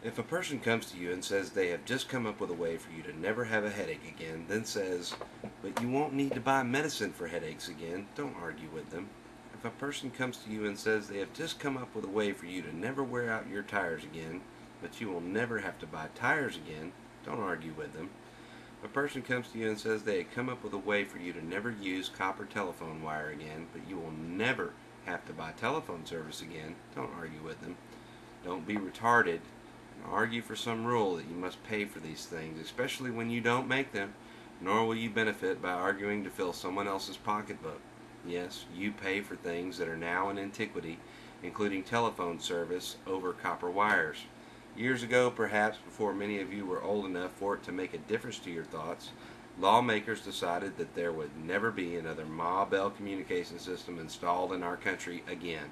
If a person comes to you and says they have just come up with a way for you to never have a headache again, then says, but you won't need to buy medicine for headaches again, don't argue with them. If a person comes to you and says they have just come up with a way for you to never wear out your tires again, but you will never have to buy tires again, don't argue with them. If a person comes to you and says they have come up with a way for you to never use copper telephone wire again, but you will never have to buy telephone service again, don't argue with them. Don't be retarded and argue for some rule that you must pay for these things, especially when you don't make them, nor will you benefit by arguing to fill someone else's pocketbook. Yes, you pay for things that are now in antiquity, including telephone service over copper wires. Years ago, perhaps before many of you were old enough for it to make a difference to your thoughts, lawmakers decided that there would never be another Ma Bell communication system installed in our country again.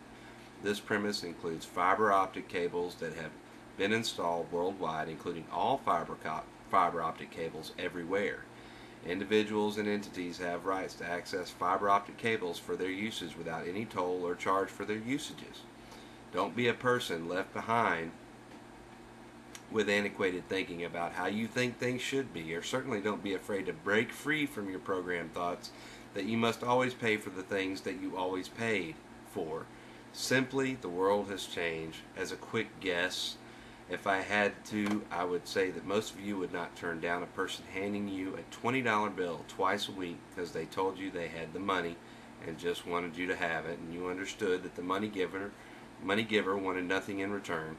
This premise includes fiber optic cables that have been installed worldwide, including all fiber optic cables everywhere. Individuals and entities have rights to access fiber optic cables for their uses without any toll or charge for their usages. Don't be a person left behind with antiquated thinking about how you think things should be, or certainly don't be afraid to break free from your programmed thoughts that you must always pay for the things that you always paid for. Simply, the world has changed. As a quick guess, if I had to, I would say that most of you would not turn down a person handing you a $20 bill twice a week because they told you they had the money and just wanted you to have it, and you understood that the money giver wanted nothing in return.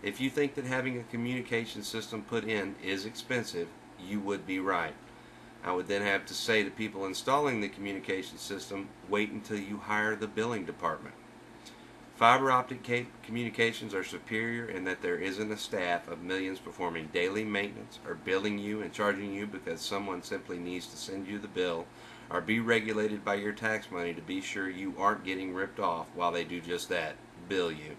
If you think that having a communication system put in is expensive, you would be right. I would then have to say to people installing the communication system, wait until you hire the billing department. Fiber optic communications are superior in that there isn't a staff of millions performing daily maintenance or billing you and charging you because someone simply needs to send you the bill or be regulated by your tax money to be sure you aren't getting ripped off while they do just that, bill you.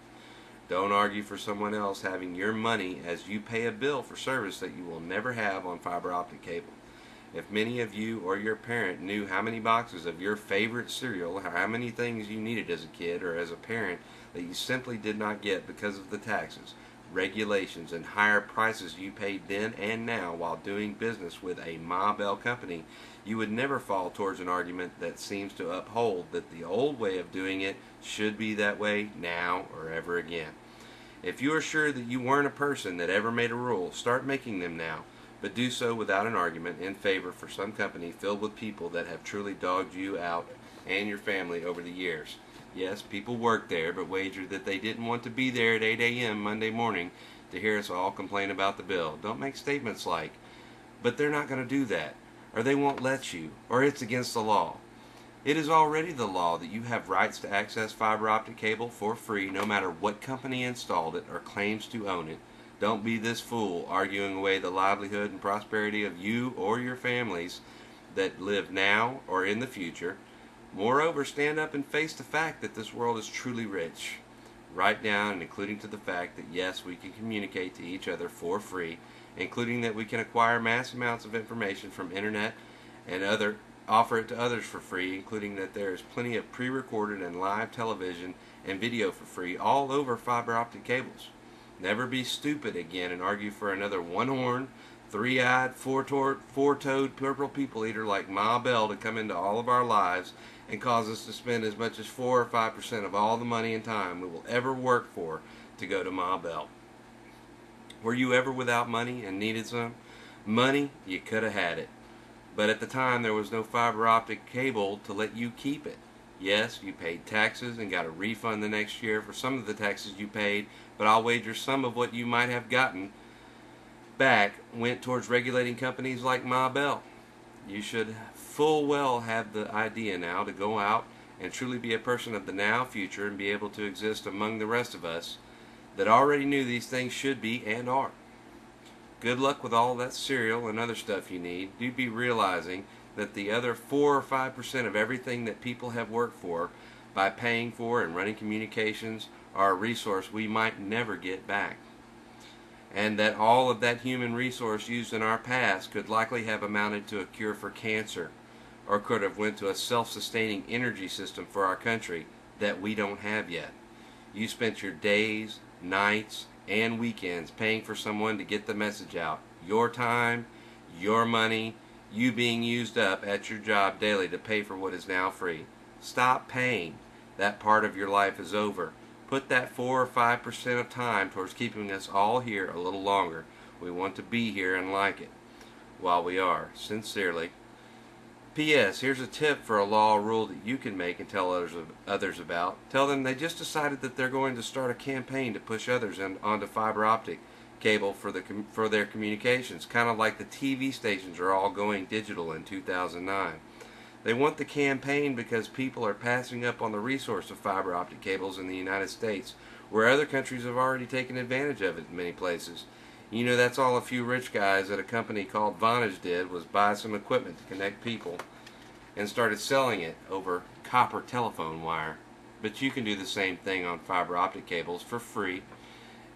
Don't argue for someone else having your money as you pay a bill for service that you will never have on fiber optic cable. If many of you or your parent knew how many boxes of your favorite cereal, or how many things you needed as a kid or as a parent that you simply did not get because of the taxes, regulations, and higher prices you paid then and now while doing business with a Ma Bell company, you would never fall towards an argument that seems to uphold that the old way of doing it should be that way now or ever again. If you are sure that you weren't a person that ever made a rule, start making them now, but do so without an argument in favor for some company filled with people that have truly dogged you out and your family over the years. Yes, people work there, but wager that they didn't want to be there at 8 a.m. Monday morning to hear us all complain about the bill. Don't make statements like, but they're not going to do that, or they won't let you, or it's against the law. It is already the law that you have rights to access fiber optic cable for free no matter what company installed it or claims to own it. Don't be this fool arguing away the livelihood and prosperity of you or your families that live now or in the future. Moreover, stand up and face the fact that this world is truly rich. Write down and including to the fact that yes, we can communicate to each other for free, including that we can acquire mass amounts of information from internet and offer it to others for free, including that there is plenty of pre-recorded and live television and video for free all over fiber optic cables. Never be stupid again and argue for another one-horned, three-eyed, four-toed purple people eater like Ma Bell to come into all of our lives and cause us to spend as much as 4 or 5% of all the money and time we will ever work for to go to Ma Bell. Were you ever without money and needed some? Money, you could have had it. But at the time there was no fiber optic cable to let you keep it. Yes, you paid taxes and got a refund the next year for some of the taxes you paid, but I'll wager some of what you might have gotten back went towards regulating companies like Ma Bell. You should full well have the idea now to go out and truly be a person of the now future and be able to exist among the rest of us that already knew these things should be and are. Good luck with all that cereal and other stuff you need. Do be realizing that the other 4 or 5% of everything that people have worked for by paying for and running communications are a resource we might never get back. And that all of that human resource used in our past could likely have amounted to a cure for cancer, or could have went to a self-sustaining energy system for our country that we don't have yet. You spent your days, nights, and weekends paying for someone to get the message out. Your time, your money, you being used up at your job daily to pay for what is now free. Stop paying. That part of your life is over. Put that 4 or 5% of time towards keeping us all here a little longer. We want to be here and like it while we are. Sincerely. P.S. Here's a tip for a law or rule that you can make and tell others about. Tell them they just decided that they're going to start a campaign to push others onto fiber optic cable for their communications, kind of like the TV stations are all going digital in 2009. They want the campaign because people are passing up on the resource of fiber optic cables in the United States, where other countries have already taken advantage of it in many places. You know, that's all a few rich guys at a company called Vonage did, was buy some equipment to connect people and started selling it over copper telephone wire. But you can do the same thing on fiber optic cables for free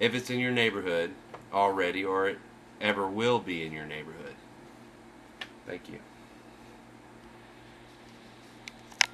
if it's in your neighborhood already, or it ever will be in your neighborhood. Thank you.